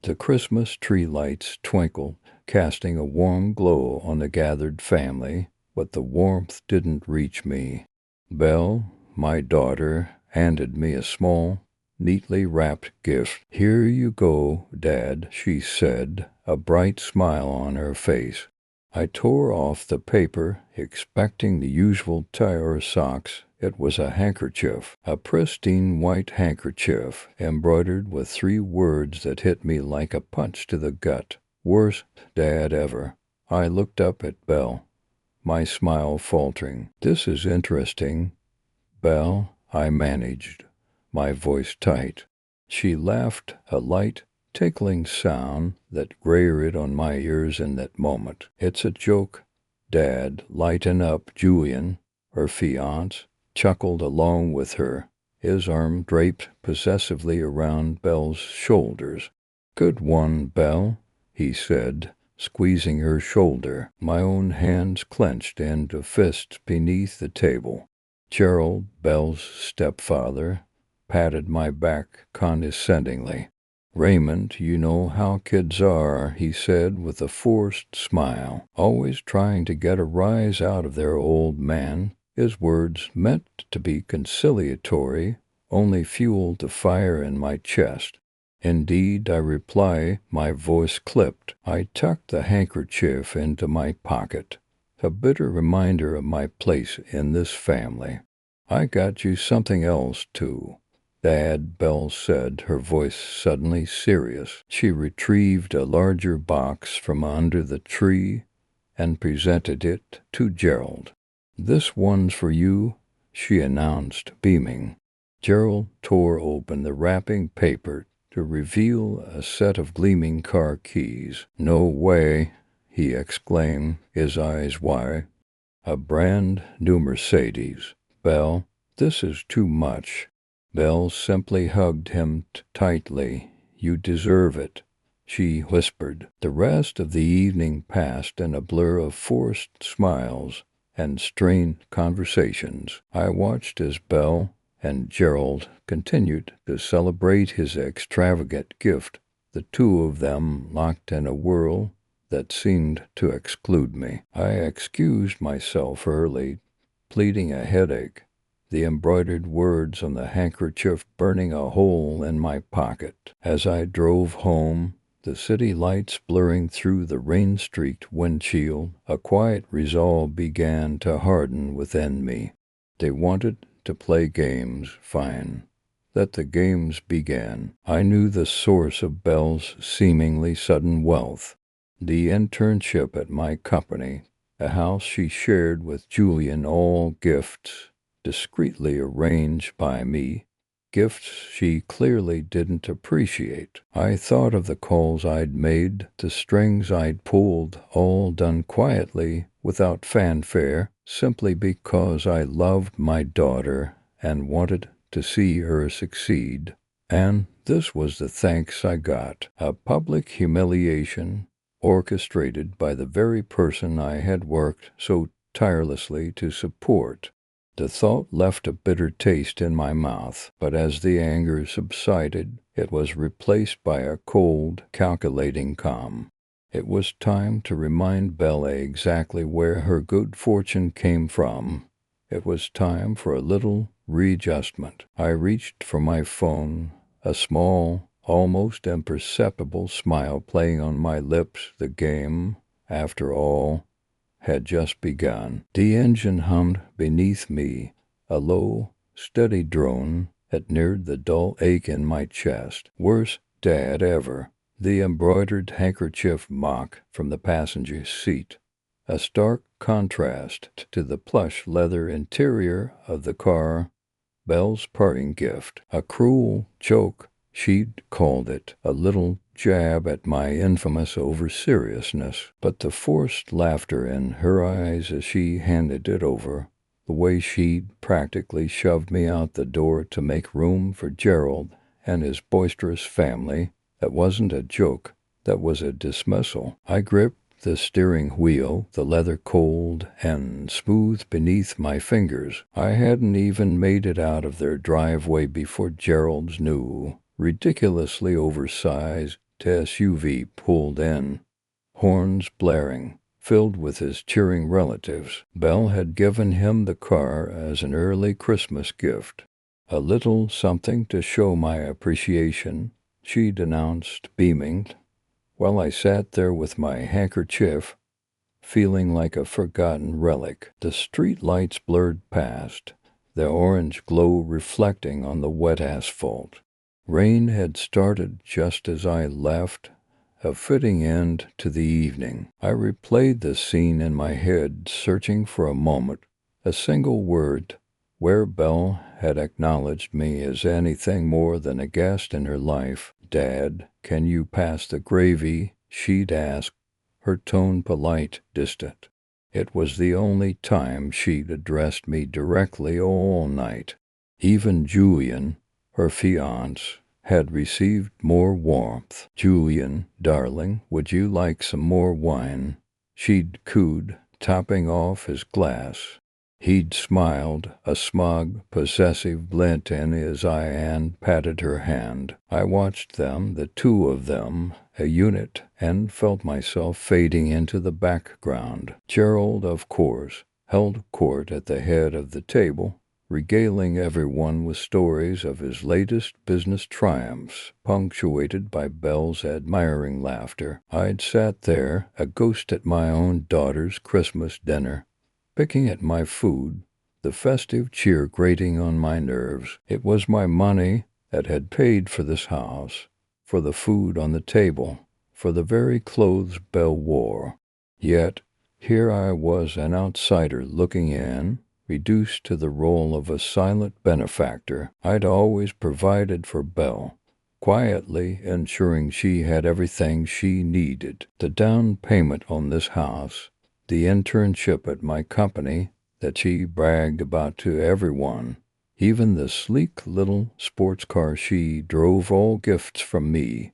The Christmas tree lights twinkled, casting a warm glow on the gathered family, but the warmth didn't reach me. Belle, my daughter, handed me a small, neatly wrapped gift. "Here you go, Dad," she said, a bright smile on her face. I tore off the paper, expecting the usual tie or socks. It was a handkerchief, a pristine white handkerchief, embroidered with 3 words that hit me like a punch to the gut. "Worst dad ever." I looked up at Belle, my smile faltering. "This is interesting, Belle," I managed, my voice tight. She laughed, a light, tickling sound that grated on my ears in that moment. "It's a joke, Dad. Lighten up." Julian, her fiancé, chuckled along with her, his arm draped possessively around Belle's shoulders. "Good one, Belle," he said, squeezing her shoulder. My own hands clenched into fists beneath the table. Gerald, Belle's stepfather, patted my back condescendingly. "Raymond, you know how kids are," he said with a forced smile, "always trying to get a rise out of their old man." His words, meant to be conciliatory, only fueled the fire in my chest. "Indeed," I replied, my voice clipped. I tucked the handkerchief into my pocket, a bitter reminder of my place in this family. "I got you something else, too, Dad," Belle said, her voice suddenly serious. She retrieved a larger box from under the tree and presented it to Gerald. "This one's for you," she announced, beaming. Gerald tore open the wrapping paper to reveal a set of gleaming car keys. "No way," he exclaimed, his eyes wide. "A brand new Mercedes. Belle, this is too much." Belle simply hugged him tightly. "You deserve it," she whispered. The rest of the evening passed in a blur of forced smiles and strained conversations. I watched as Belle and Gerald continued to celebrate his extravagant gift, the 2 of them locked in a whirl that seemed to exclude me. I excused myself early, pleading a headache, the embroidered words on the handkerchief burning a hole in my pocket. As I drove home, the city lights blurring through the rain-streaked windshield, a quiet resolve began to harden within me. They wanted to play games, fine. Let the games begin. I knew the source of Belle's seemingly sudden wealth, the internship at my company, a house she shared with Julian, all gifts discreetly arranged by me, gifts she clearly didn't appreciate. I thought of the calls I'd made, the strings I'd pulled, all done quietly, without fanfare, simply because I loved my daughter and wanted to see her succeed. And this was the thanks I got: a public humiliation orchestrated by the very person I had worked so tirelessly to support. The thought left a bitter taste in my mouth, but as the anger subsided, it was replaced by a cold, calculating calm. It was time to remind Belle exactly where her good fortune came from. It was time for a little readjustment. I reached for my phone, a small, almost imperceptible smile playing on my lips. The game, after all, had just begun. The engine hummed beneath me, a low, steady drone that neared the dull ache in my chest. "Worst dad ever." The embroidered handkerchief mock from the passenger seat, a stark contrast to the plush leather interior of the car. Belle's parting gift, a cruel joke, she'd called it, a little jab at my infamous over-seriousness, but the forced laughter in her eyes as she handed it over, the way she'd practically shoved me out the door to make room for Gerald and his boisterous family, that wasn't a joke, that was a dismissal. I gripped the steering wheel, the leather cold and smooth beneath my fingers. I hadn't even made it out of their driveway before Gerald's new, ridiculously oversized The SUV pulled in, horns blaring, filled with his cheering relatives. Belle had given him the car as an early Christmas gift. A little something to show my appreciation, she'd announced, beaming, while I sat there with my handkerchief, feeling like a forgotten relic. The street lights blurred past, the orange glow reflecting on the wet asphalt. Rain had started just as I left, a fitting end to the evening. I replayed the scene in my head, searching for a moment, a single word, where Belle had acknowledged me as anything more than a guest in her life. "Dad, can you pass the gravy?" she'd asked, her tone polite, distant. It was the only time she'd addressed me directly all night. Even Julian, her fiancé, had received more warmth. "Julian, darling, would you like some more wine?" she'd cooed, topping off his glass. He'd smiled, a smug, possessive glint in his eye, and patted her hand. I watched them, the two of them, a unit, and felt myself fading into the background. Gerald, of course, held court at the head of the table, regaling everyone with stories of his latest business triumphs, punctuated by Belle's admiring laughter. I'd sat there, a ghost at my own daughter's Christmas dinner, picking at my food, the festive cheer grating on my nerves. It was my money that had paid for this house, for the food on the table, for the very clothes Belle wore. Yet here I was, an outsider looking in, reduced to the role of a silent benefactor. I'd always provided for Belle, quietly ensuring she had everything she needed. The down payment on this house, the internship at my company that she bragged about to everyone, even the sleek little sports car she drove, all gifts from me,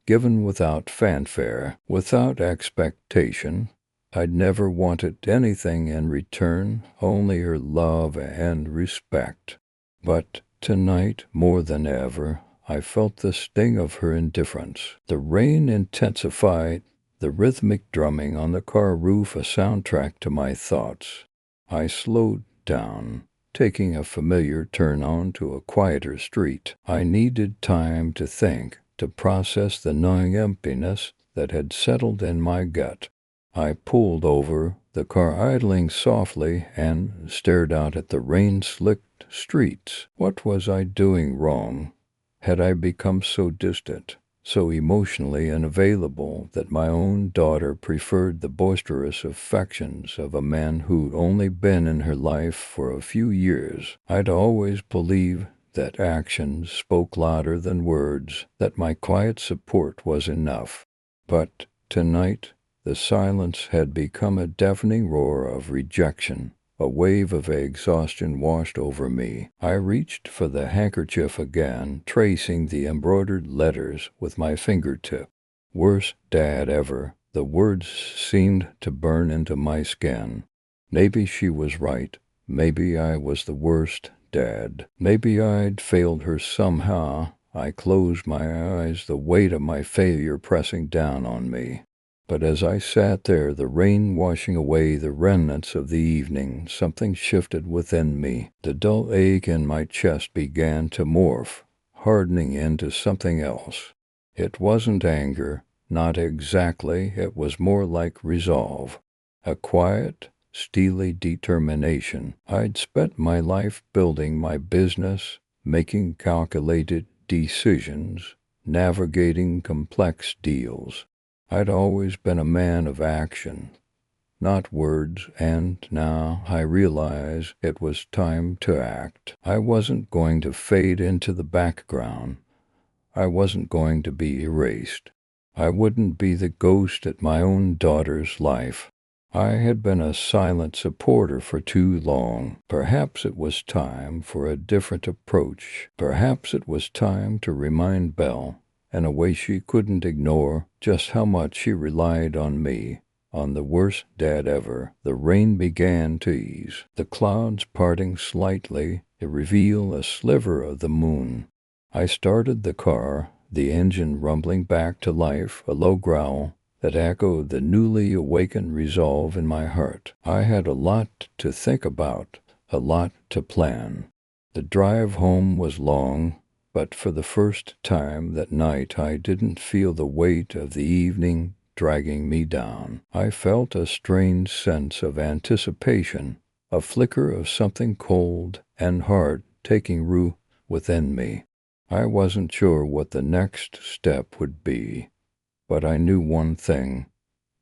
given without fanfare, without expectation. I'd never wanted anything in return, only her love and respect. But tonight, more than ever, I felt the sting of her indifference. The rain intensified, the rhythmic drumming on the car roof a soundtrack to my thoughts. I slowed down, taking a familiar turn onto a quieter street. I needed time to think, to process the gnawing emptiness that had settled in my gut. I pulled over, the car idling softly, and stared out at the rain-slicked streets. What was I doing wrong? Had I become so distant, so emotionally unavailable, that my own daughter preferred the boisterous affections of a man who'd only been in her life for a few years? I'd always believed that actions spoke louder than words, that my quiet support was enough. But tonight, the silence had become a deafening roar of rejection. A wave of exhaustion washed over me. I reached for the handkerchief again, tracing the embroidered letters with my fingertip. "Worst dad ever." The words seemed to burn into my skin. Maybe she was right. Maybe I was the worst dad. Maybe I'd failed her somehow. I closed my eyes, the weight of my failure pressing down on me. But as I sat there, the rain washing away the remnants of the evening, something shifted within me. The dull ache in my chest began to morph, hardening into something else. It wasn't anger, not exactly. It was more like resolve, a quiet, steely determination. I'd spent my life building my business, making calculated decisions, navigating complex deals. I'd always been a man of action, not words, and now I realize it was time to act. I wasn't going to fade into the background. I wasn't going to be erased. I wouldn't be the ghost at my own daughter's life. I had been a silent supporter for too long. Perhaps it was time for a different approach. Perhaps it was time to remind Belle, in a way she couldn't ignore, just how much she relied on me, on the worst dad ever. The rain began to ease, the clouds parting slightly to reveal a sliver of the moon. I started the car, the engine rumbling back to life, a low growl that echoed the newly awakened resolve in my heart. I had a lot to think about, a lot to plan. The drive home was long, but for the first time that night I didn't feel the weight of the evening dragging me down. I felt a strange sense of anticipation, a flicker of something cold and hard taking root within me. I wasn't sure what the next step would be, but I knew one thing.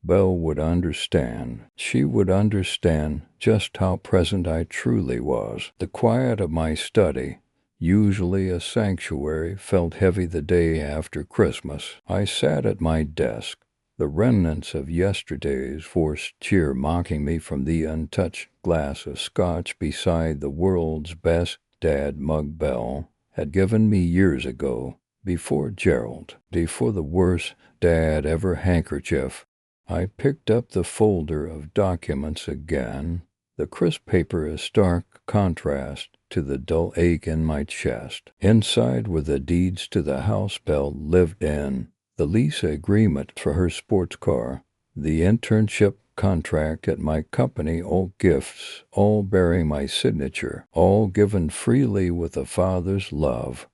Belle would understand. She would understand just how present I truly was. The quiet of my study, usually a sanctuary, felt heavy the day after Christmas. I sat at my desk, the remnants of yesterday's forced cheer mocking me from the untouched glass of scotch beside the world's best dad mug Belle had given me years ago, before Gerald, before the worst dad ever handkerchief. I picked up the folder of documents again, the crisp paper a stark contrast to the dull ache in my chest. Inside were the deeds to the house Belle lived in, the lease agreement for her sports car, the internship contract at my company, all gifts, all bearing my signature, all given freely with a father's love.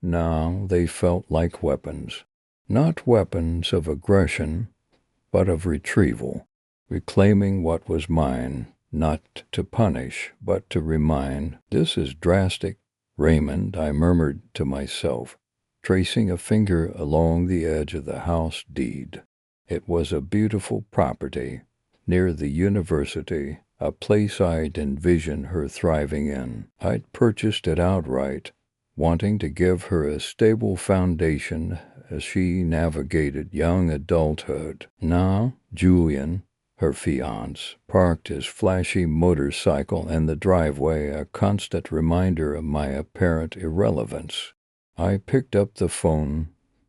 Now they felt like weapons, not weapons of aggression, but of retrieval, reclaiming what was mine, not to punish, but to remind. This is drastic, Raymond, I murmured to myself, tracing a finger along the edge of the house deed. It was a beautiful property, near the university, a place I'd envisioned her thriving in. I'd purchased it outright, wanting to give her a stable foundation as she navigated young adulthood. Now, Julian, her fiancé, parked his flashy motorcycle in the driveway, a constant reminder of my apparent irrelevance. I picked up the phone,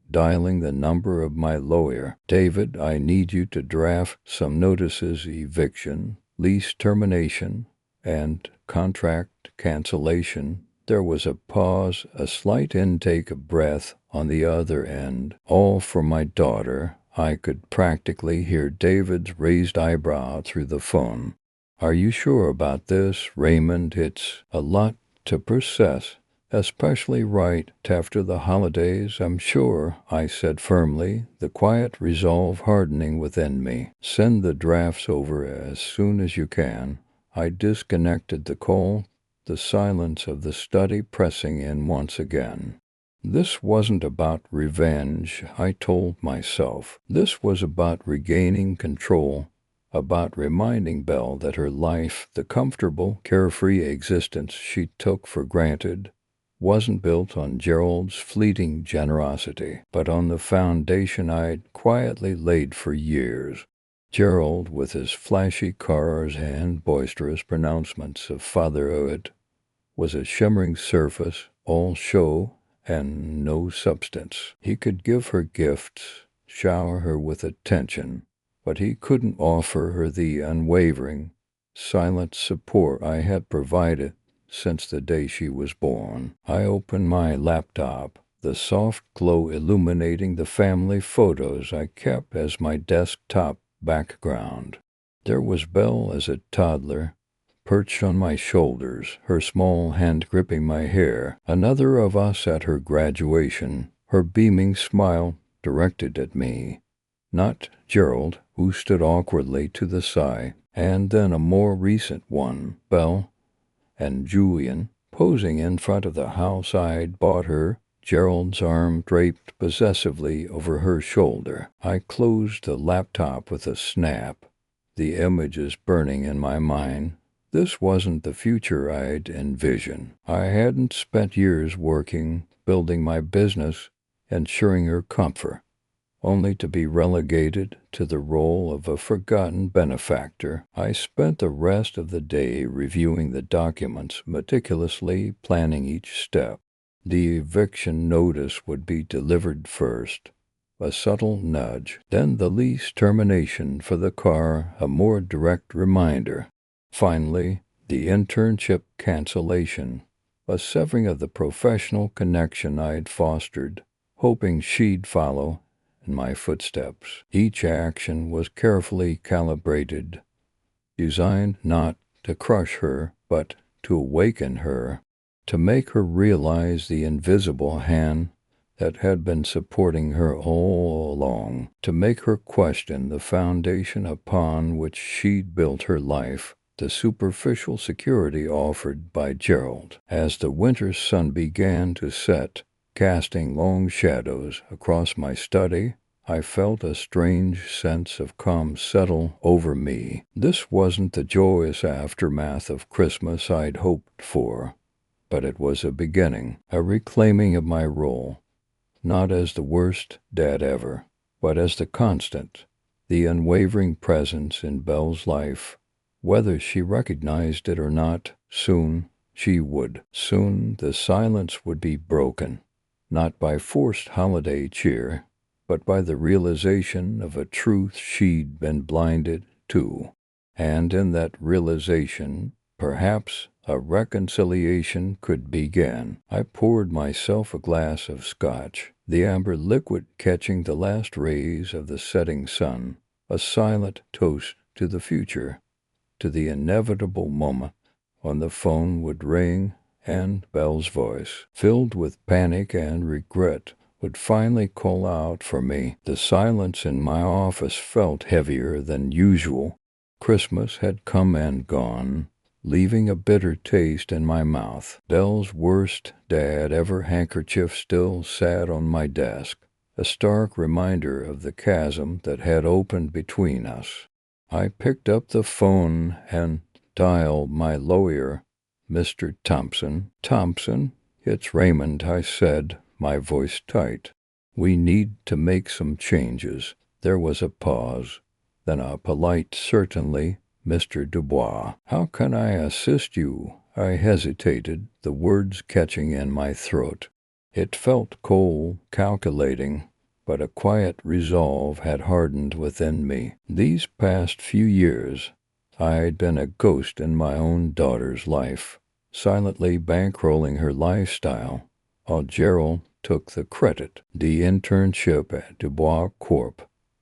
dialing the number of my lawyer. "David, I need you to draft some notices: eviction, lease termination, and contract cancellation." There was a pause, a slight intake of breath on the other end. "All for my daughter." I could practically hear David's raised eyebrow through the phone. "Are you sure about this, Raymond? It's a lot to process, especially right after the holidays." "I'm sure," I said firmly, the quiet resolve hardening within me. "Send the drafts over as soon as you can." I disconnected the call, the silence of the study pressing in once again. This wasn't about revenge, I told myself. This was about regaining control, about reminding Belle that her life, the comfortable, carefree existence she took for granted, wasn't built on Gerald's fleeting generosity, but on the foundation I'd quietly laid for years. Gerald, with his flashy cars and boisterous pronouncements of fatherhood, was a shimmering surface, all show and no substance. He could give her gifts, shower her with attention, but he couldn't offer her the unwavering, silent support I had provided since the day she was born. I opened my laptop, the soft glow illuminating the family photos I kept as my desktop background. There was Belle as a toddler, perched on my shoulders, her small hand gripping my hair. Another of us at her graduation, her beaming smile directed at me, not Gerald, who stood awkwardly to the side. And then a more recent one, Belle and Julian, posing in front of the house I'd bought her, Gerald's arm draped possessively over her shoulder. I closed the laptop with a snap, the images burning in my mind. This wasn't the future I'd envisioned. I hadn't spent years working, building my business, ensuring her comfort, only to be relegated to the role of a forgotten benefactor. I spent the rest of the day reviewing the documents, meticulously planning each step. The eviction notice would be delivered first, a subtle nudge, then the lease termination for the car, a more direct reminder. Finally, the internship cancellation, a severing of the professional connection I had fostered, hoping she'd follow in my footsteps. Each action was carefully calibrated, designed not to crush her, but to awaken her, to make her realize the invisible hand that had been supporting her all along, to make her question the foundation upon which she'd built her life, the superficial security offered by Gerald. As the winter sun began to set, casting long shadows across my study, I felt a strange sense of calm settle over me. This wasn't the joyous aftermath of Christmas I'd hoped for, but it was a beginning, a reclaiming of my role, not as the worst dad ever, but as the constant, the unwavering presence in Belle's life. Whether she recognized it or not, soon she would. Soon the silence would be broken, not by forced holiday cheer, but by the realization of a truth she'd been blinded to. And in that realization, perhaps a reconciliation could begin. I poured myself a glass of scotch, the amber liquid catching the last rays of the setting sun, a silent toast to the future, to the inevitable moment when the phone would ring and Belle's voice, filled with panic and regret, would finally call out for me. The silence in my office felt heavier than usual. Christmas had come and gone, leaving a bitter taste in my mouth. Belle's worst dad ever handkerchief still sat on my desk, a stark reminder of the chasm that had opened between us. I picked up the phone and dialed my lawyer, Mr. Thompson. "Thompson, it's Raymond," I said, my voice tight. "We need to make some changes." There was a pause, then a polite "Certainly, Mr. Dubois." "How can I assist you?" I hesitated, the words catching in my throat. It felt cold, calculating, but a quiet resolve had hardened within me. These past few years, I'd been a ghost in my own daughter's life, silently bankrolling her lifestyle, while Gerald took the credit. "The internship at Dubois Corp."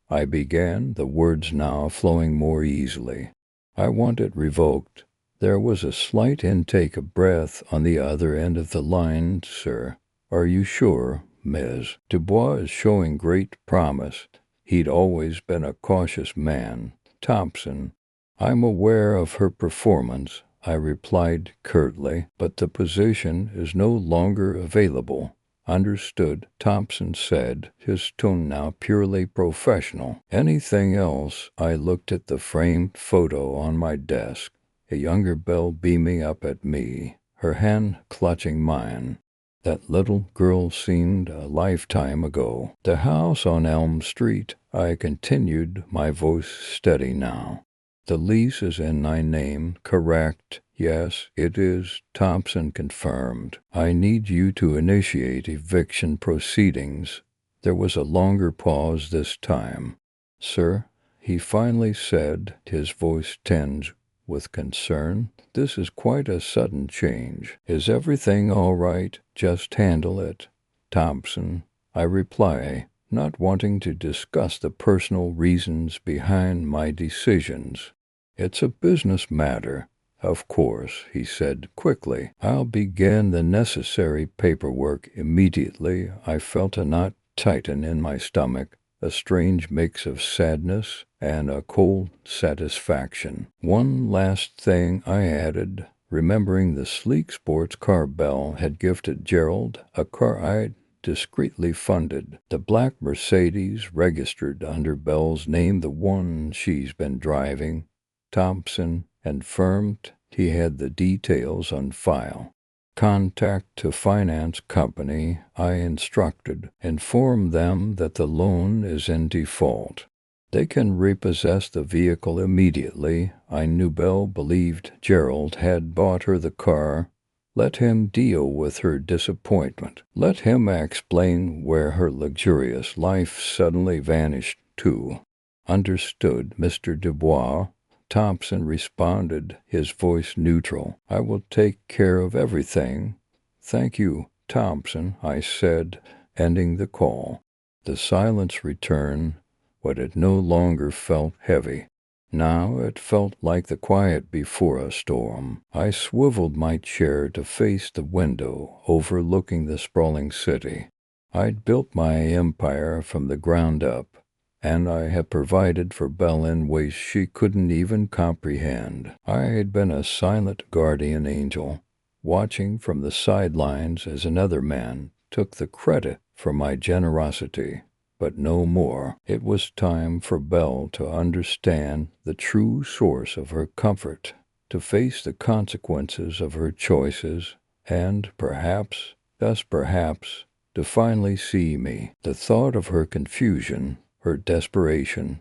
I began, the words now flowing more easily. "I want it revoked." There was a slight intake of breath on the other end of the line. "Sir, are you sure, Ms. Dubois is showing great promise." He'd always been a cautious man. "Thompson, I'm aware of her performance," I replied curtly, "but the position is no longer available." "Understood," Thompson said, his tone now purely professional. "Anything else?" I looked at the framed photo on my desk, a younger Belle beaming up at me, her hand clutching mine. That little girl seemed a lifetime ago. "The house on Elm Street," I continued, my voice steady now. "The lease is in my name, correct?" "Yes, it is," Thompson confirmed. "I need you to initiate eviction proceedings." There was a longer pause this time. "Sir," he finally said, his voice tinged with concern, "this is quite a sudden change. Is everything all right? Just handle it." "Thompson," I reply, not wanting to discuss the personal reasons behind my decisions. "It's a business matter." "Of course," he said quickly. "I'll begin the necessary paperwork immediately." I felt a knot tighten in my stomach, a strange mix of sadness and a cold satisfaction. "One last thing," I added, remembering the sleek sports car Belle had gifted Gerald, a car I'd discreetly funded. "The black Mercedes registered under Belle's name, the one she's been driving." Thompson confirmed he had the details on file. "Contact to finance company," I instructed. "Inform them that the loan is in default. They can repossess the vehicle immediately." I knew Belle believed Gerald had bought her the car. Let him deal with her disappointment. Let him explain where her luxurious life suddenly vanished to. "Understood, Mr. Dubois," Thompson responded, his voice neutral. "I will take care of everything." "Thank you, Thompson," I said, ending the call. The silence returned, but it no longer felt heavy. Now it felt like the quiet before a storm. I swiveled my chair to face the window overlooking the sprawling city. I'd built my empire from the ground up, and I had provided for Belle in ways she couldn't even comprehend. I had been a silent guardian angel, watching from the sidelines as another man took the credit for my generosity. But no more. It was time for Belle to understand the true source of her comfort, to face the consequences of her choices, and perhaps, just perhaps, to finally see me. The thought of her confusion, her desperation,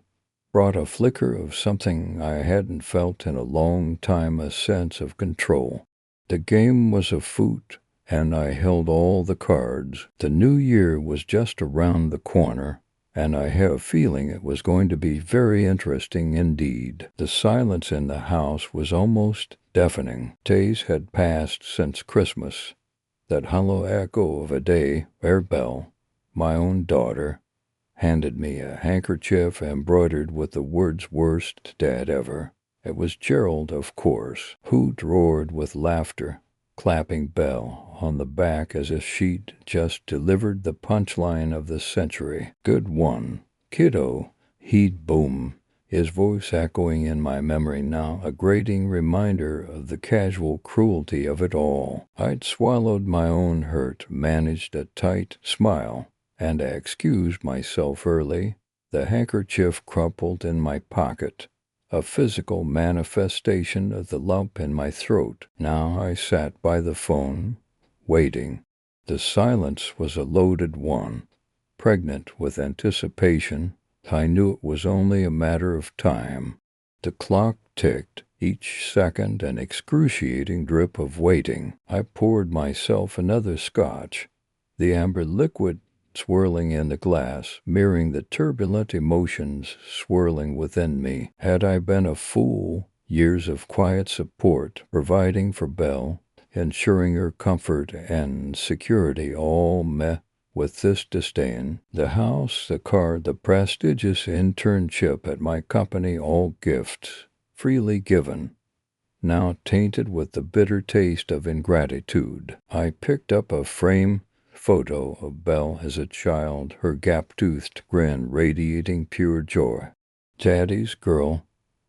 brought a flicker of something I hadn't felt in a long time, a sense of control. The game was afoot, and I held all the cards. The new year was just around the corner, and I have a feeling it was going to be very interesting indeed. The silence in the house was almost deafening. Days had passed since Christmas, that hollow echo of a day ere Belle, my own daughter, handed me a handkerchief embroidered with the words "worst dad ever." It was Gerald, of course, who roared with laughter, clapping Belle on the back as if she'd just delivered the punchline of the century. "Good one, kiddo," he'd boom, his voice echoing in my memory now, a grating reminder of the casual cruelty of it all. I'd swallowed my own hurt, managed a tight smile, and I excused myself early, the handkerchief crumpled in my pocket, a physical manifestation of the lump in my throat. Now I sat by the phone, waiting. The silence was a loaded one, pregnant with anticipation. I knew it was only a matter of time. The clock ticked, each second an excruciating drip of waiting. I poured myself another scotch, the amber liquid swirling in the glass, mirroring the turbulent emotions swirling within me. Had I been a fool? Years of quiet support, providing for Belle, ensuring her comfort and security, all met with this disdain. The house, the car, the prestigious internship at my company, all gifts, freely given, now tainted with the bitter taste of ingratitude. I picked up a frame photo of Belle as a child, her gap-toothed grin radiating pure joy. Daddy's girl,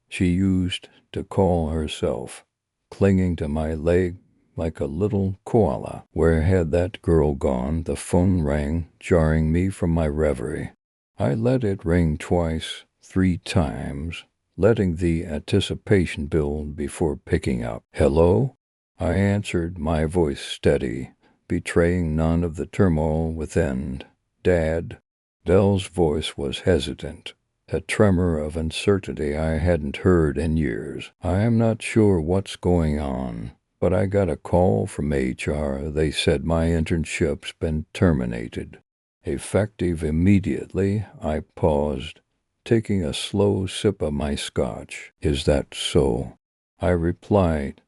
she used to call herself, clinging to my leg like a little koala. Where had that girl gone? The phone rang, jarring me from my reverie. I let it ring twice, 3 times, letting the anticipation build before picking up. "Hello?" I answered, my voice steady, betraying none of the turmoil within. "Dad." Belle's voice was hesitant, a tremor of uncertainty I hadn't heard in years. "I am not sure what's going on, but I got a call from HR. They said my internship's been terminated. Effective immediately." I paused, taking a slow sip of my scotch. "Is that so?" I replied,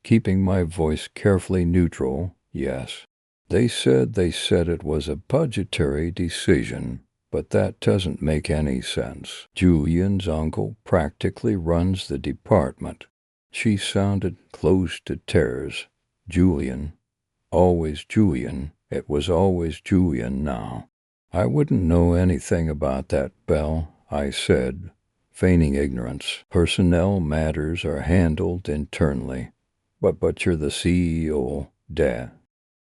keeping my voice carefully neutral. "Yes. They said it was a budgetary decision, but that doesn't make any sense. Julian's uncle practically runs the department." She sounded close to tears. Julian. Always Julian. It was always Julian now. "I wouldn't know anything about that, Belle," I said, feigning ignorance. "Personnel matters are handled internally. But you're the CEO, Dad.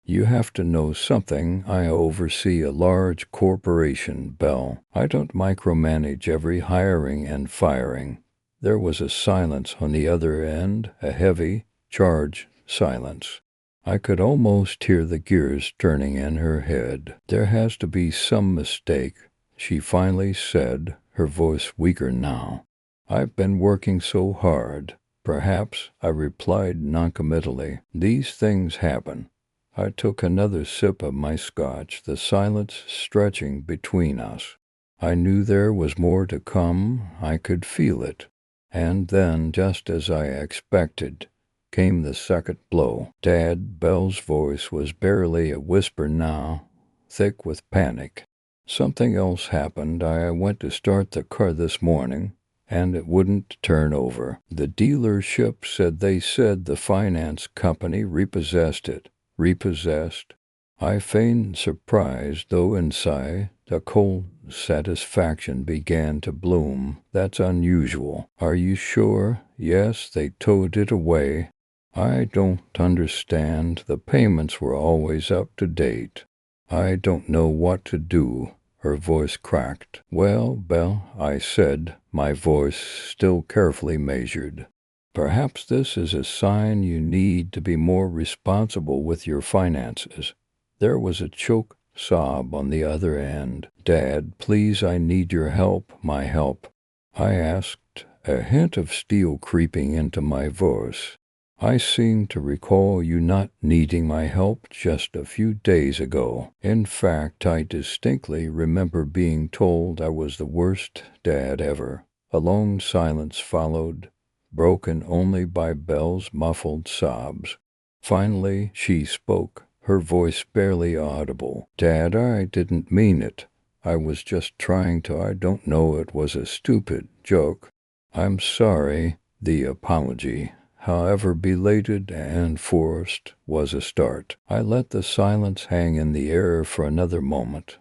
You have to know something. I oversee a large corporation, Belle. I don't micromanage every hiring and firing." There was a silence on the other end, a heavy, charged silence. I could almost hear the gears turning in her head. "There has to be some mistake," she finally said, her voice weaker now. "I've been working so hard." "Perhaps," I replied noncommittally. "These things happen." I took another sip of my scotch, the silence stretching between us. I knew there was more to come. I could feel it. And then, just as I expected, came the second blow. "Dad," Belle's voice was barely a whisper now, thick with panic. Something else happened. I went to start the car this morning, and it wouldn't turn over. The dealership said the finance company repossessed it. Repossessed? I feigned surprise, though inside a cold satisfaction began to bloom. That's unusual. Are you sure? Yes, they towed it away. I don't understand. The payments were always up to date. I don't know what to do. Her voice cracked. Well, Belle, I said, my voice still carefully measured. Perhaps this is a sign you need to be more responsible with your finances. There was a choked sob on the other end. Dad, please, I need your help, my help. I asked, a hint of steel creeping into my voice. I seem to recall you not needing my help just a few days ago. In fact, I distinctly remember being told I was the worst dad ever. A long silence followed, broken only by Belle's muffled sobs. Finally, she spoke, her voice barely audible. Dad, I didn't mean it. I was just trying to. I don't know, it was a stupid joke. I'm sorry. The apology, however belated and forced, was a start. I let the silence hang in the air for another moment,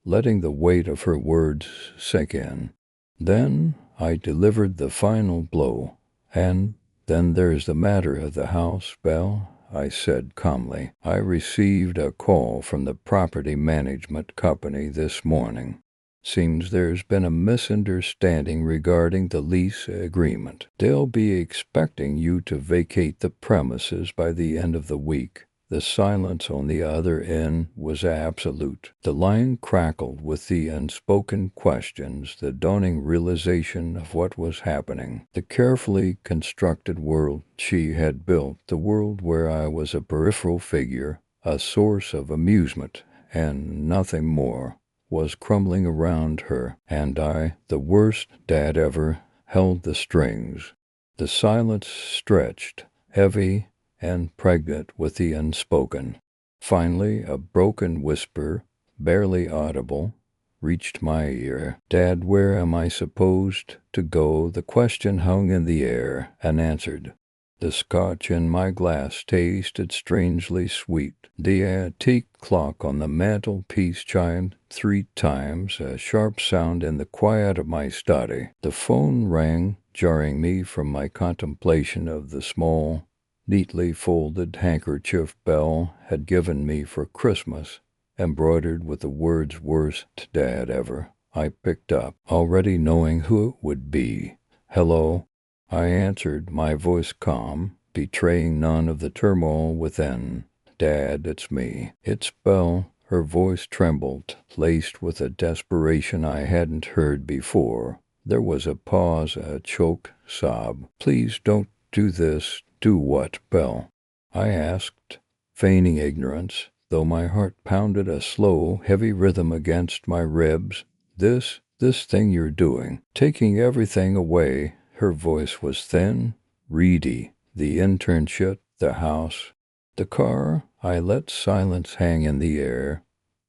letting the weight of her words sink in. Then I delivered the final blow. And then there's the matter of the house, Belle, I said calmly. I received a call from the property management company this morning. Seems there's been a misunderstanding regarding the lease agreement. They'll be expecting you to vacate the premises by the end of the week. The silence on the other end was absolute. The line crackled with the unspoken questions, the dawning realization of what was happening. The carefully constructed world she had built, the world where I was a peripheral figure, a source of amusement, and nothing more, was crumbling around her, and I, the worst dad ever, held the strings. The silence stretched, heavy and pregnant with the unspoken. Finally, a broken whisper, barely audible, reached my ear. Dad, where am I supposed to go? The question hung in the air, unanswered. The scotch in my glass tasted strangely sweet. The antique clock on the mantelpiece chimed 3 times, a sharp sound in the quiet of my study. The phone rang, jarring me from my contemplation of the small, neatly folded handkerchief Belle had given me for Christmas, embroidered with the words "worst dad ever." I picked up, already knowing who it would be. Hello? I answered, my voice calm, betraying none of the turmoil within. Dad, it's me. It's Belle. Her voice trembled, laced with a desperation I hadn't heard before. There was a pause, a choked sob. Please don't do this. Do what, Belle? I asked, feigning ignorance, though my heart pounded a slow, heavy rhythm against my ribs. This thing you're doing, taking everything away. Her voice was thin, reedy. The internship, the house, the car. I let silence hang in the air,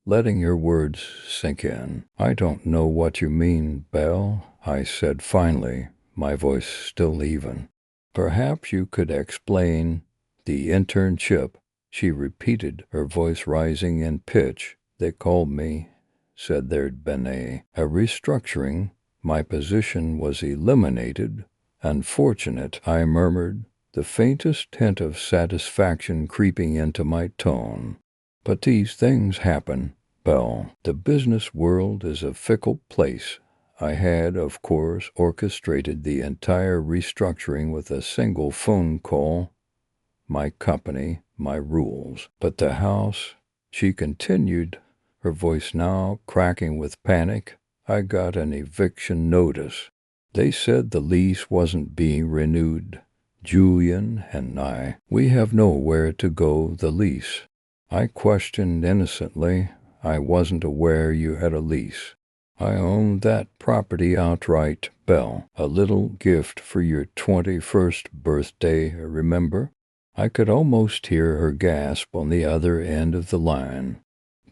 letting her words sink in. I don't know what you mean, Belle, I said finally, my voice still even. Perhaps you could explain. The internship, she repeated, her voice rising in pitch. They called me, said there'd been a restructuring. My position was eliminated. Unfortunate, I murmured, the faintest hint of satisfaction creeping into my tone. But these things happen, Belle. The business world is a fickle place. I had, of course, orchestrated the entire restructuring with a single phone call. My company, my rules. But the house, she continued, her voice now cracking with panic, I got an eviction notice. They said the lease wasn't being renewed. Julian and I, we have nowhere to go. The lease. I questioned innocently. I wasn't aware you had a lease. I owned that property outright, Belle. A little gift for your 21st birthday, remember? I could almost hear her gasp on the other end of the line.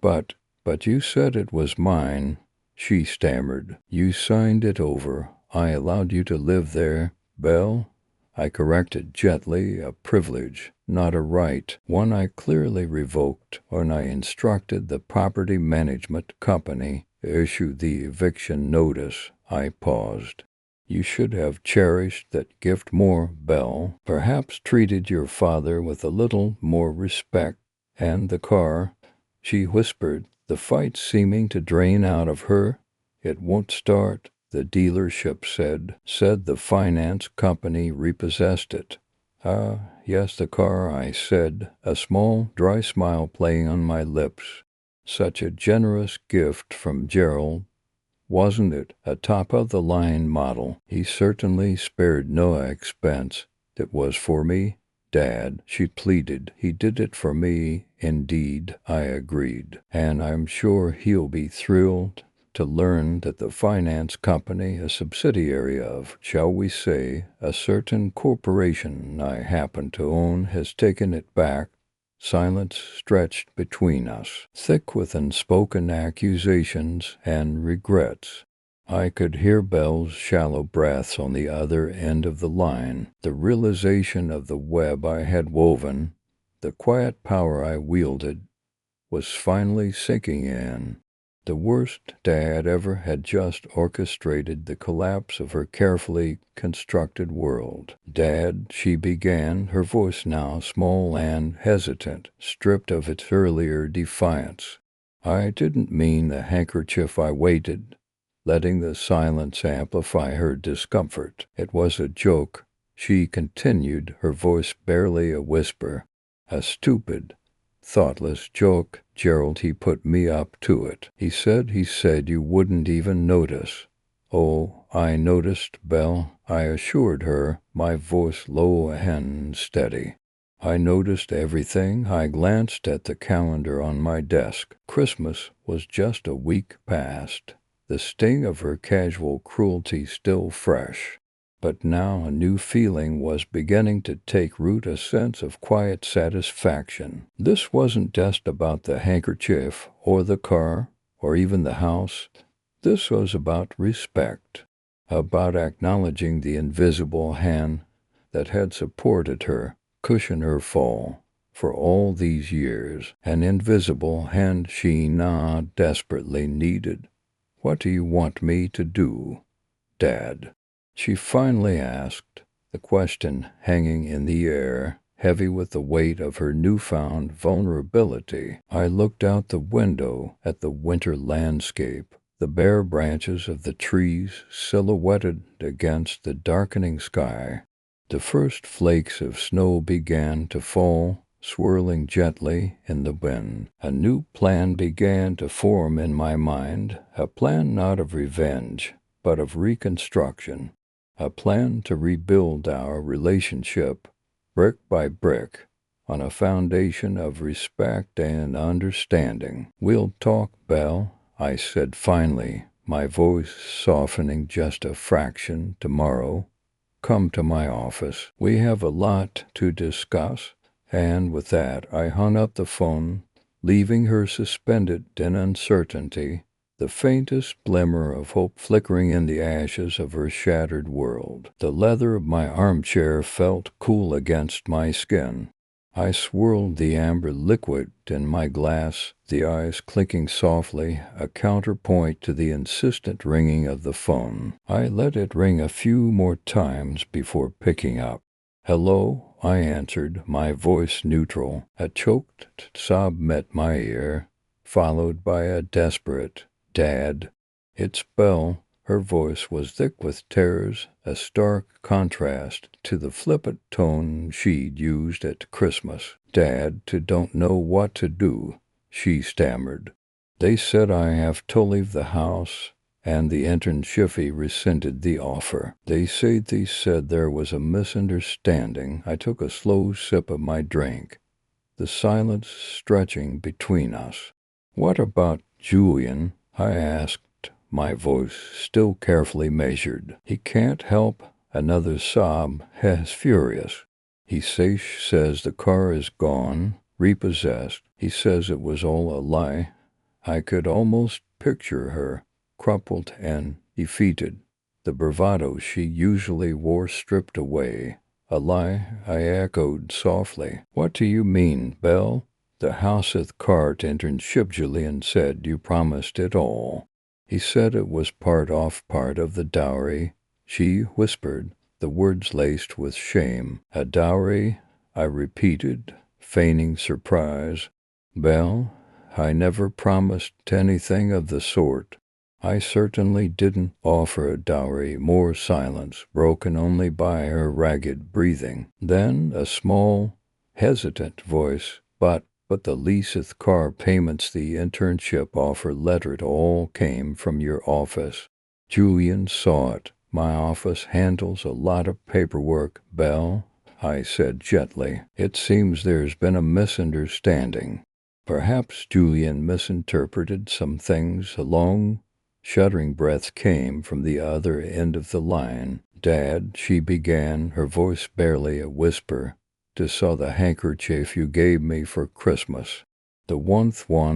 But "But you said it was mine," she stammered. "You signed it over. I allowed you to live there, Belle." I corrected gently, "A privilege, not a right, one I clearly revoked when I instructed the property management company to issue the eviction notice." I paused. "You should have cherished that gift more, Belle. Perhaps treated your father with a little more respect." "And the car," she whispered, the fight seeming to drain out of her. "It won't start, the dealership said the finance company repossessed it." "Ah, yes, the car," I said, a small, dry smile playing on my lips. "Such a generous gift from Gerald, wasn't it? A top-of-the-line model. He certainly spared no expense. It was for me, Dad," she pleaded. "He did it for me, indeed," I agreed. "And I'm sure he'll be thrilled to learn that the finance company, a subsidiary of, shall we say, a certain corporation I happen to own, has taken it back." Silence stretched between us, thick with unspoken accusations and regrets. I could hear Belle's shallow breaths on the other end of the line. The realization of the web I had woven, the quiet power I wielded, was finally sinking in. The worst Dad ever had just orchestrated the collapse of her carefully constructed world. "Dad," she began, her voice now small and hesitant, stripped of its earlier defiance. "I didn't mean the handkerchief." I waited, letting the silence amplify her discomfort. "It was a joke," she continued, her voice barely a whisper. "A stupid, thoughtless joke. Gerald, he put me up to it. He said you wouldn't even notice." "Oh, I noticed, Belle," I assured her, my voice low and steady. "I noticed everything." I glanced at the calendar on my desk. Christmas was just a week past, the sting of her casual cruelty still fresh. But now a new feeling was beginning to take root, a sense of quiet satisfaction. This wasn't just about the handkerchief or the car or even the house. This was about respect, about acknowledging the invisible hand that had supported her, cushioned her fall for all these years, an invisible hand she now desperately needed. "What do you want me to do, Dad?" she finally asked, the question hanging in the air, heavy with the weight of her newfound vulnerability. I looked out the window at the winter landscape, the bare branches of the trees silhouetted against the darkening sky. The first flakes of snow began to fall, swirling gently in the wind. A new plan began to form in my mind, a plan not of revenge, but of reconstruction. A plan to rebuild our relationship, brick by brick, on a foundation of respect and understanding. "We'll talk, Belle," I said finally, my voice softening just a fraction. "Tomorrow. Come to my office. We have a lot to discuss." And with that, I hung up the phone, leaving her suspended in uncertainty, the faintest glimmer of hope flickering in the ashes of her shattered world. The leather of my armchair felt cool against my skin. I swirled the amber liquid in my glass, the eyes clicking softly, a counterpoint to the insistent ringing of the phone. I let it ring a few more times before picking up. "Hello," I answered, my voice neutral. A choked sob met my ear, followed by a desperate, "Dad." "It's Belle." Her voice was thick with tears, a stark contrast to the flippant tone she'd used at Christmas. "Dad, don't know what to do," she stammered. "They said I have to leave the house, and the internship rescinded the offer. They said there was a misunderstanding." I took a slow sip of my drink, the silence stretching between us. "What about Julian?" I asked, my voice still carefully measured. "He can't help." Another sob, as furious. "He says the car is gone, repossessed. He says it was all a lie." I could almost picture her, crumpled and defeated, the bravado she usually wore stripped away. A lie, I echoed softly. What do you mean, Belle? The houseth cart internship, Julian said. You promised it all. He said it was part of the dowry, she whispered, the words laced with shame. A dowry, I repeated, feigning surprise. Belle, I never promised anything of the sort. I certainly didn't offer a dowry. More silence, broken only by her ragged breathing. Then a small, hesitant voice. But the leaseth car payments, the internship offer letter, it all came from your office. Julian saw it. My office handles a lot of paperwork, Belle, I said gently. It seems there's been a misunderstanding. Perhaps Julian misinterpreted some things. A long, shuddering breath came from the other end of the line. Dad, she began, her voice barely a whisper, to saw the handkerchief you gave me for Christmas. The one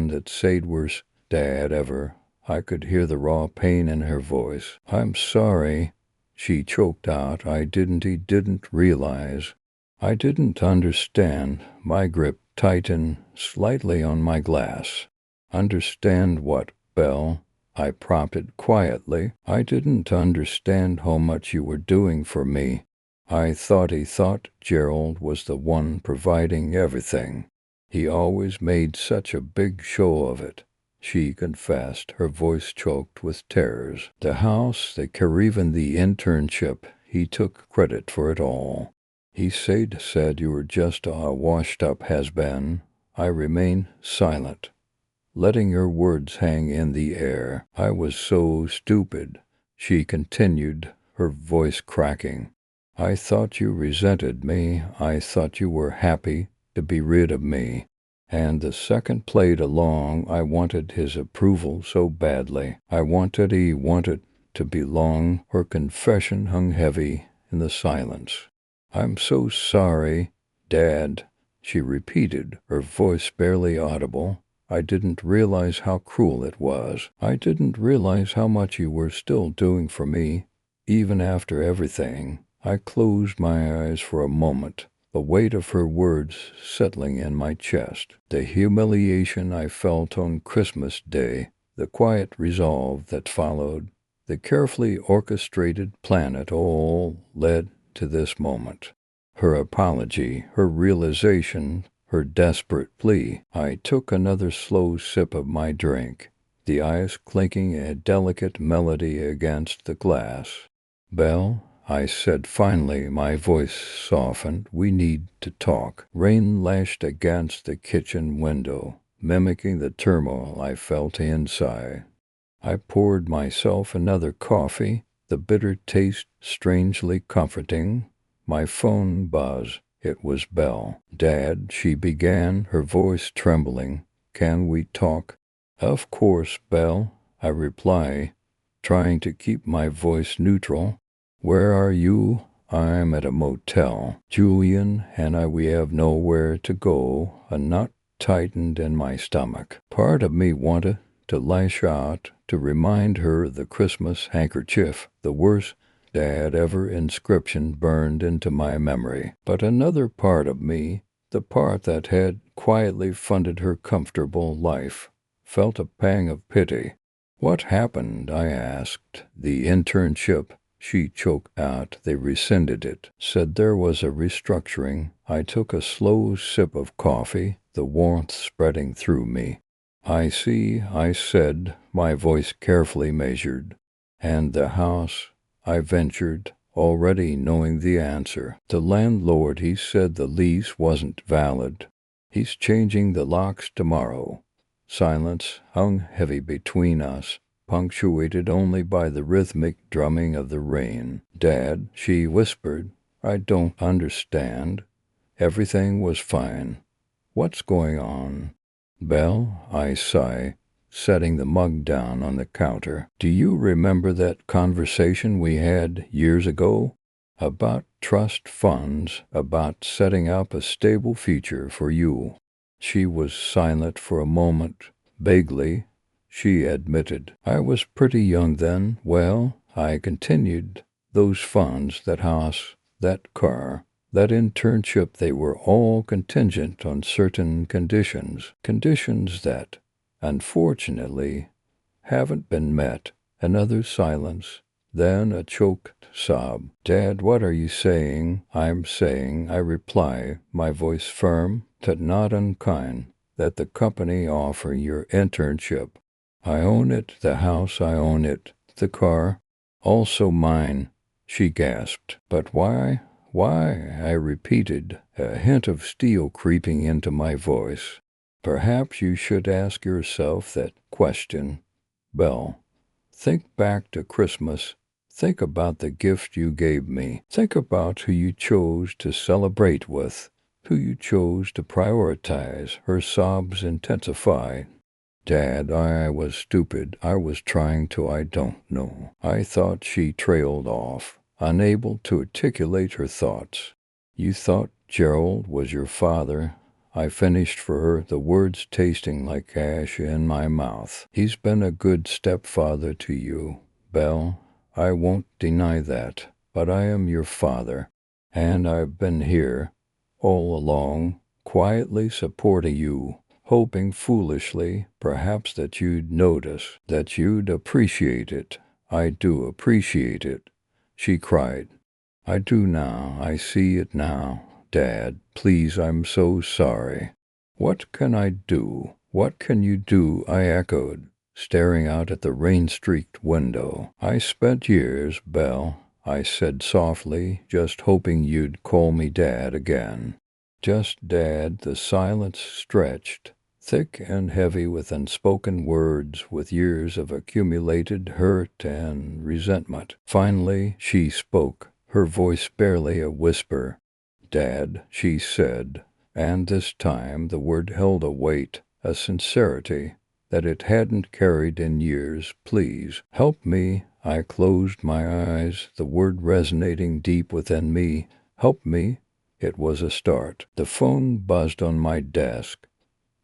that said worst Dad ever. I could hear the raw pain in her voice. I'm sorry, she choked out. He didn't realize. I didn't understand. My grip tightened slightly on my glass. Understand what, Belle? I prompted quietly. I didn't understand how much you were doing for me. I thought he thought Gerald was the one providing everything. He always made such a big show of it, she confessed, her voice choked with tears. The house, the car, even the internship, he took credit for it all. He said you were just a washed-up has-been. I remained silent, letting her words hang in the air. I was so stupid, she continued, her voice cracking. I thought you resented me. I thought you were happy to be rid of me. And the second played along. I wanted his approval so badly. He wanted to belong. Her confession hung heavy in the silence. I'm so sorry, Dad, she repeated, her voice barely audible. I didn't realize how cruel it was. I didn't realize how much you were still doing for me, even after everything. I closed my eyes for a moment, the weight of her words settling in my chest. The humiliation I felt on Christmas Day, the quiet resolve that followed, the carefully orchestrated plan, it all led to this moment. Her apology, her realization, her desperate plea. I took another slow sip of my drink, the ice clinking a delicate melody against the glass. Belle, I said finally, my voice softened, we need to talk. Rain lashed against the kitchen window, mimicking the turmoil I felt inside. I poured myself another coffee, the bitter taste strangely comforting. My phone buzzed. It was Belle. Dad, she began, her voice trembling. Can we talk? Of course, Belle, I reply, trying to keep my voice neutral. Where are you? I'm at a motel. Julian and we have nowhere to go. A knot tightened in my stomach. Part of me wanted to lash out, to remind her of the Christmas handkerchief, the worst Dad ever inscription burned into my memory. But another part of me, the part that had quietly funded her comfortable life, felt a pang of pity. What happened? I asked. The internship, she choked out. They rescinded it. Said there was a restructuring. I took a slow sip of coffee, the warmth spreading through me. I see, I said, my voice carefully measured. And the house, I ventured, already knowing the answer. The landlord, he said the lease wasn't valid. He's changing the locks tomorrow. Silence hung heavy between us, punctuated only by the rhythmic drumming of the rain. Dad, she whispered, I don't understand. Everything was fine. What's going on? Belle, I sigh, setting the mug down on the counter. Do you remember that conversation we had years ago? About trust funds, about setting up a stable future for you. She was silent for a moment, vaguely, she admitted. I was pretty young then. Well, I continued. Those funds, that house, that car, that internship, they were all contingent on certain conditions. Conditions that, unfortunately, haven't been met. Another silence. Then a choked sob. Dad, what are you saying? I'm saying, I reply, my voice firm, but not unkind, that the company offer your internship. I own it, the house, I own it, the car, also mine, she gasped. But why? Why? I repeated, a hint of steel creeping into my voice. Perhaps you should ask yourself that question, Belle. Think back to Christmas. Think about the gift you gave me. Think about who you chose to celebrate with, who you chose to prioritize. Her sobs intensified. Dad, I was stupid. I was trying to, I don't know. I thought. She trailed off, unable to articulate her thoughts. You thought Gerald was your father. I finished for her, the words tasting like ash in my mouth. He's been a good stepfather to you, Belle. I won't deny that, but I am your father, and I've been here, all along, quietly supporting you, hoping foolishly, perhaps, that you'd notice, that you'd appreciate it. I do appreciate it, she cried. I do now. I see it now. Dad, please, I'm so sorry. What can I do? What can you do? I echoed, staring out at the rain-streaked window. I spent years, Belle, I said softly, just hoping you'd call me Dad again. Just Dad. The silence stretched, thick and heavy with unspoken words, with years of accumulated hurt and resentment. Finally, she spoke, her voice barely a whisper. Dad, she said, and this time the word held a weight, a sincerity, that it hadn't carried in years. Please, help me. I closed my eyes, the word resonating deep within me. Help me. It was a start. The phone buzzed on my desk,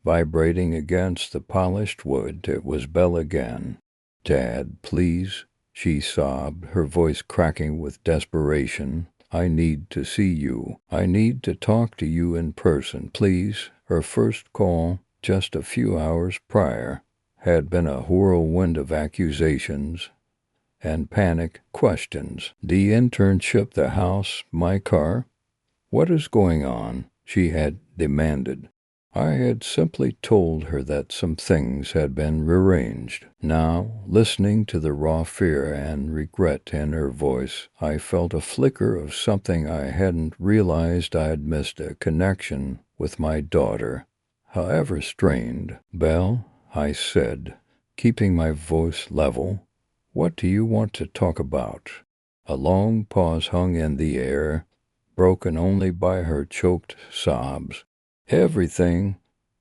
vibrating against the polished wood. It was Belle again. Dad, please, she sobbed, her voice cracking with desperation. I need to see you. I need to talk to you in person, please. Her first call, just a few hours prior, had been a whirlwind of accusations and panic questions. The internship, the house, my car. What is going on? She had demanded. I had simply told her that some things had been rearranged. Now, listening to the raw fear and regret in her voice, I felt a flicker of something I hadn't realized. I had missed a connection with my daughter, however strained. Belle, I said, keeping my voice level, what do you want to talk about? A long pause hung in the air, broken only by her choked sobs. Everything,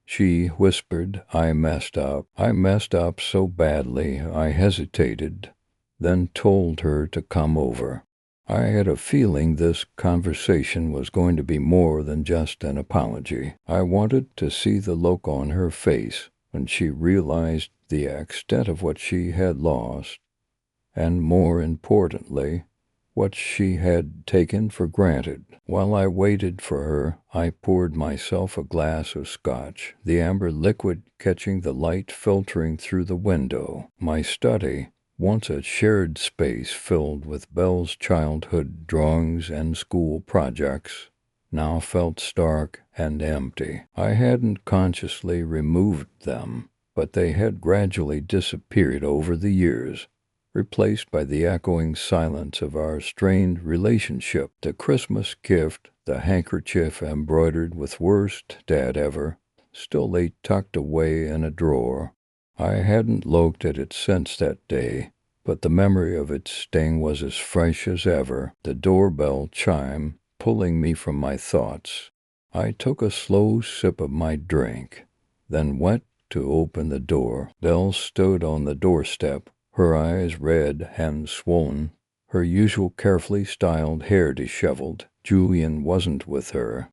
she whispered. I messed up. I messed up so badly. I hesitated, then told her to come over. I had a feeling this conversation was going to be more than just an apology. I wanted to see the look on her face when she realized the extent of what she had lost, and more importantly, what she had taken for granted. While I waited for her, I poured myself a glass of scotch, the amber liquid catching the light filtering through the window. My study, once a shared space filled with Belle's childhood drawings and school projects, now felt stark and empty. I hadn't consciously removed them, but they had gradually disappeared over the years, replaced by the echoing silence of our strained relationship. The Christmas gift, the handkerchief embroidered with "Worst Dad Ever," still lay tucked away in a drawer. I hadn't looked at it since that day, but the memory of its sting was as fresh as ever. The doorbell chime, pulling me from my thoughts. I took a slow sip of my drink, then went to open the door. Belle stood on the doorstep, her eyes red and swollen, her usual carefully styled hair disheveled. Julian wasn't with her.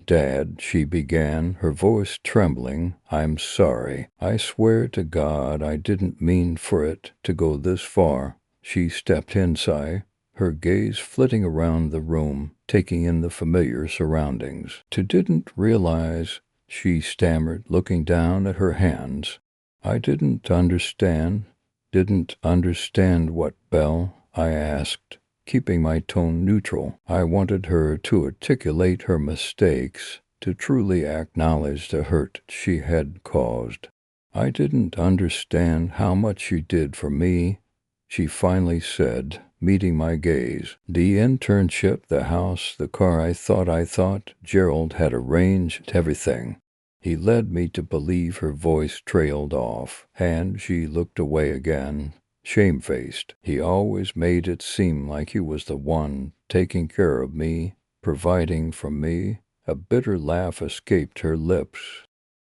Dad, she began, her voice trembling, I'm sorry. I swear to God I didn't mean for it to go this far. She stepped inside, her gaze flitting around the room, taking in the familiar surroundings. Didn't realize, she stammered, looking down at her hands. I didn't understand. Didn't understand what, Belle? I asked, keeping my tone neutral. I wanted her to articulate her mistakes, to truly acknowledge the hurt she had caused. I didn't understand how much you did for me, she finally said, meeting my gaze. The internship, the house, the car, I thought Gerald had arranged everything. He led me to believe. Her voice trailed off, and she looked away again, shamefaced. He always made it seem like he was the one taking care of me, providing for me. A bitter laugh escaped her lips.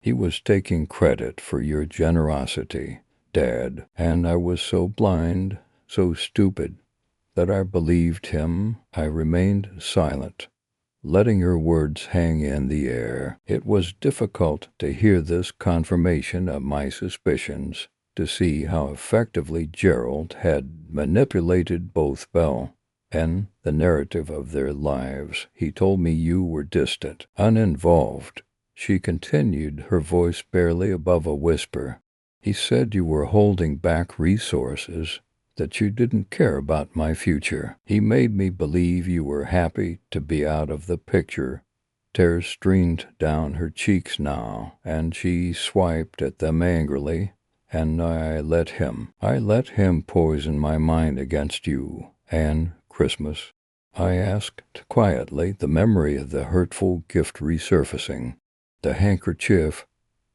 He was taking credit for your generosity, Dad, and I was so blind, so stupid, that I believed him. I remained silent, letting her words hang in the air. It was difficult to hear this confirmation of my suspicions, to see how effectively Gerald had manipulated both Belle and the narrative of their lives. He told me you were distant, uninvolved. She continued, her voice barely above a whisper. He said you were holding back resources, that you didn't care about my future. He made me believe you were happy to be out of the picture. Tears streamed down her cheeks now, and she swiped at them angrily. And I let him poison my mind against you and Christmas. I asked quietly, the memory of the hurtful gift resurfacing. The handkerchief.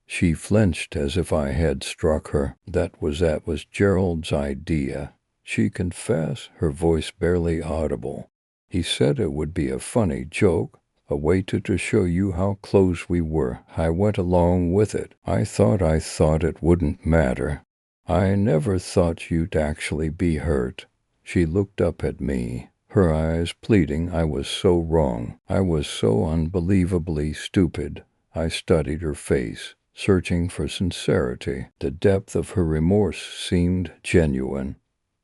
She flinched as if I had struck her. That was Gerald's idea. She confessed, her voice barely audible. He said it would be a funny joke, a way to show you how close we were. I went along with it. I thought it wouldn't matter. I never thought you'd actually be hurt. She looked up at me, her eyes pleading. I was so wrong. I was so unbelievably stupid. I studied her face, searching for sincerity. The depth of her remorse seemed genuine,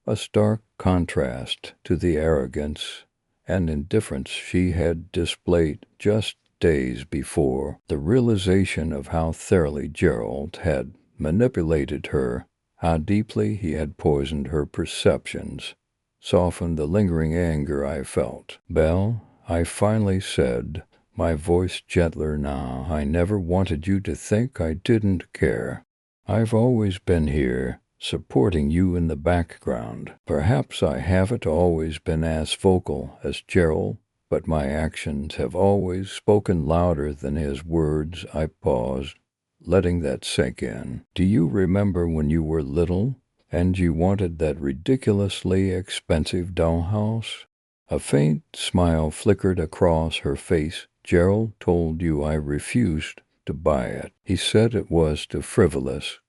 a stark contrast to the arrogance and indifference she had displayed just days before. The realization of how thoroughly Gerald had manipulated her, how deeply he had poisoned her perceptions, softened the lingering anger I felt. Belle, I finally said, my voice gentler now, I never wanted you to think I didn't care. I've always been here, supporting you in the background. Perhaps I haven't always been as vocal as Gerald, but my actions have always spoken louder than his words. I paused, letting that sink in. Do you remember when you were little, and you wanted that ridiculously expensive dollhouse? A faint smile flickered across her face. Gerald told you I refused to buy it. He said it was too frivolous,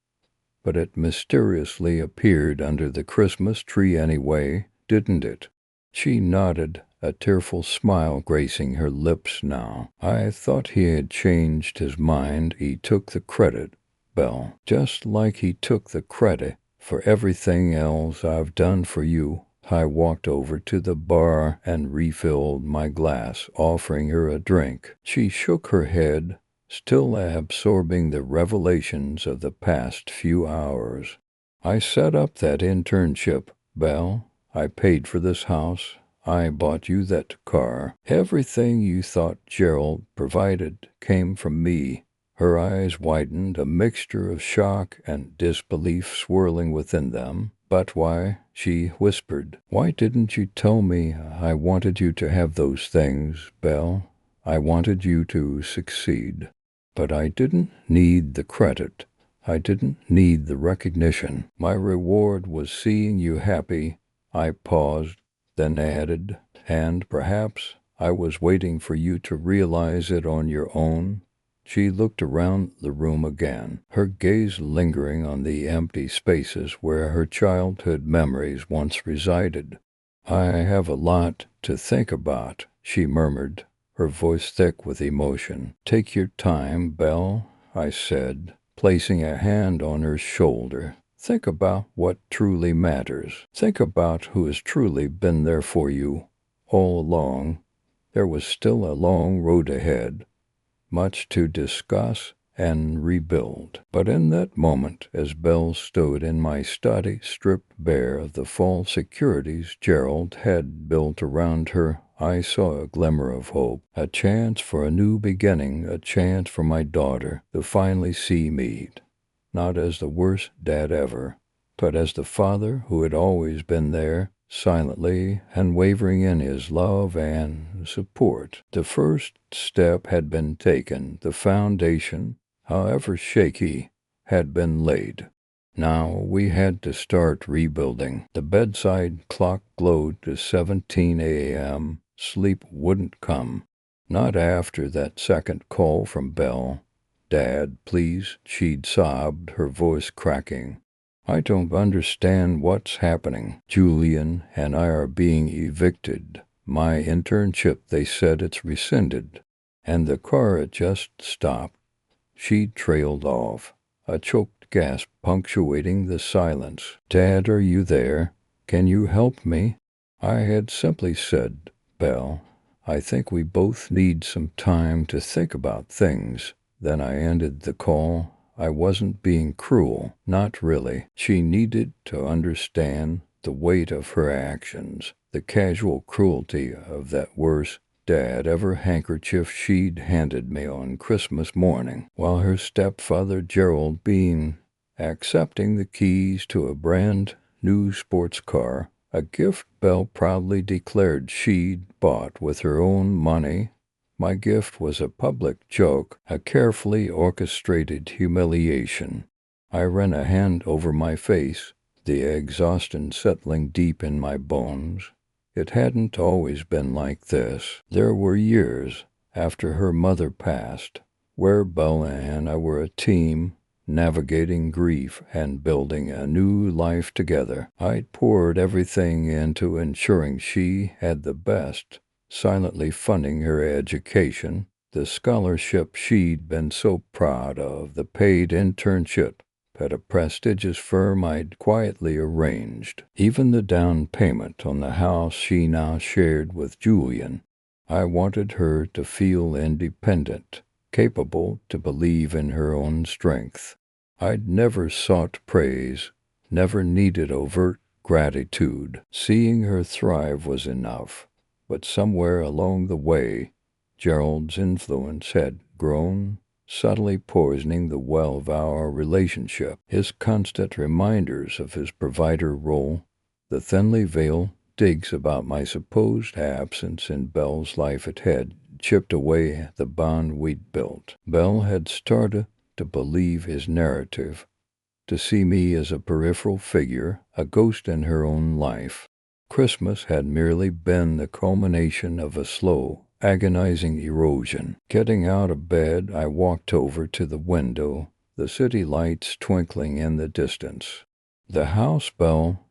but it mysteriously appeared under the Christmas tree anyway, didn't it? She nodded, a tearful smile gracing her lips now. I thought he had changed his mind. He took the credit, Belle, just like he took the credit for everything else I've done for you. I walked over to the bar and refilled my glass, offering her a drink. She shook her head, still absorbing the revelations of the past few hours. I set up that internship, Belle. I paid for this house. I bought you that car. Everything you thought Gerald provided came from me. Her eyes widened, a mixture of shock and disbelief swirling within them. But why? She whispered. Why didn't you tell me? I wanted you to have those things, Belle. I wanted you to succeed. But I didn't need the credit. I didn't need the recognition. My reward was seeing you happy. I paused, then added, and perhaps I was waiting for you to realize it on your own. She looked around the room again, her gaze lingering on the empty spaces where her childhood memories once resided. I have a lot to think about, she murmured, her voice thick with emotion. "Take your time, Belle," I said, placing a hand on her shoulder. "Think about what truly matters. Think about who has truly been there for you all along. There was still a long road ahead, much to discuss and rebuild." But in that moment, as Belle stood in my study, stripped bare of the false securities Gerald had built around her, I saw a glimmer of hope, a chance for a new beginning, a chance for my daughter to finally see me, not as the worst dad ever, but as the father who had always been there, silently and wavering in his love and support. The first step had been taken. The foundation, however shaky, had been laid. Now we had to start rebuilding. The bedside clock glowed to 17 a.m. Sleep wouldn't come. Not after that second call from Belle. "Dad, please," she'd sobbed, her voice cracking. "I don't understand what's happening. Julian and I are being evicted. My internship, they said it's rescinded. And the car, it just stopped." She trailed off, a choked gasp punctuating the silence. "Dad, are you there? Can you help me?" I had simply said, "Belle, I think we both need some time to think about things." Then I ended the call. I wasn't being cruel, not really. She needed to understand the weight of her actions, the casual cruelty of that worst dad ever handkerchief she'd handed me on Christmas morning, while her stepfather Gerald being accepting the keys to a brand new sports car, a gift Belle proudly declared she'd bought with her own money. My gift was a public joke, a carefully orchestrated humiliation. I ran a hand over my face, the exhaustion settling deep in my bones. It hadn't always been like this. There were years, after her mother passed, where Belle and I were a team, navigating grief and building a new life together. I'd poured everything into ensuring she had the best, silently funding her education, the scholarship she'd been so proud of, the paid internship at a prestigious firm I'd quietly arranged, even the down payment on the house she now shared with Julian. I wanted her to feel independent, capable, to believe in her own strength. I'd never sought praise, never needed overt gratitude. Seeing her thrive was enough. But somewhere along the way, Gerald's influence had grown, subtly poisoning the well of our relationship. His constant reminders of his provider role, the thinly veiled digs about my supposed absence in Belle's life, it had chipped away the bond we'd built. Belle had started to believe his narrative, to see me as a peripheral figure, a ghost in her own life. Christmas had merely been the culmination of a slow, agonizing erosion. Getting out of bed, I walked over to the window, the city lights twinkling in the distance. The house Belle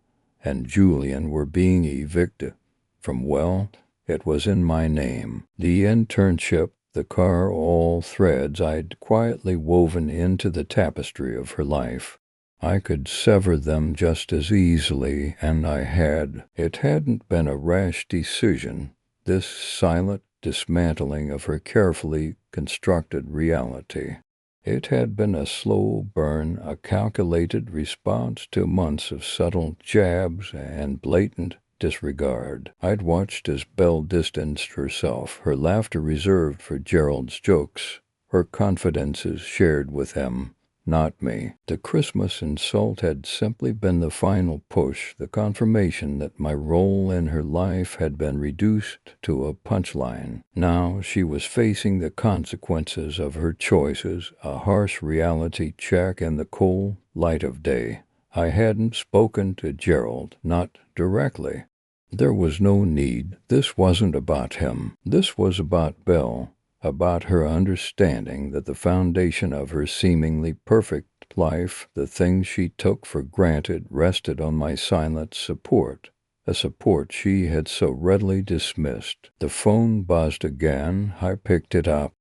and Julian were being evicted from, well, it was in my name. The internship, the car, all threads I'd quietly woven into the tapestry of her life. I could sever them just as easily, and I had. It hadn't been a rash decision, this silent dismantling of her carefully constructed reality. It had been a slow burn, a calculated response to months of subtle jabs and blatant disregard. I'd watched as Belle distanced herself, her laughter reserved for Gerald's jokes, her confidences shared with him, not me. The Christmas insult had simply been the final push, the confirmation that my role in her life had been reduced to a punchline. Now she was facing the consequences of her choices, a harsh reality check in the cold light of day. I hadn't spoken to Gerald, not directly. There was no need. This wasn't about him. This was about Belle, about her understanding that the foundation of her seemingly perfect life, the things she took for granted, rested on my silent support. a support she had so readily dismissed. The phone buzzed again. I picked it up.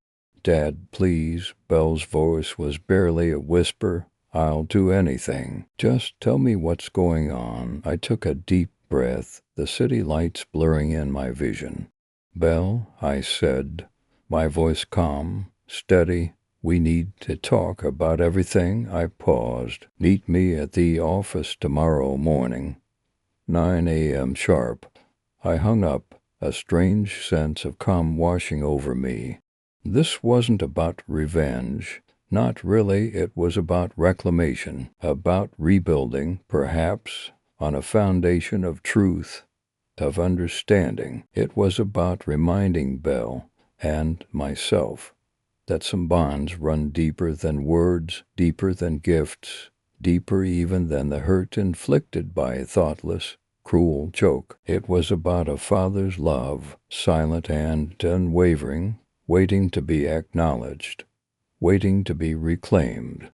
"Dad, please." Belle's voice was barely a whisper. "I'll do anything. Just tell me what's going on." I took a deep breath, the city lights blurring in my vision. "Belle," I said, my voice calm, steady, "we need to talk about everything." I paused. "Meet me at the office tomorrow morning, 9 a.m. sharp." I hung up, a strange sense of calm washing over me. This wasn't about revenge. Not really. It was about reclamation, about rebuilding, perhaps, on a foundation of truth, of understanding. It was about reminding Belle and myself that some bonds run deeper than words, deeper than gifts, deeper even than the hurt inflicted by a thoughtless, cruel joke. It was about a father's love, silent and unwavering, waiting to be acknowledged, waiting to be reclaimed.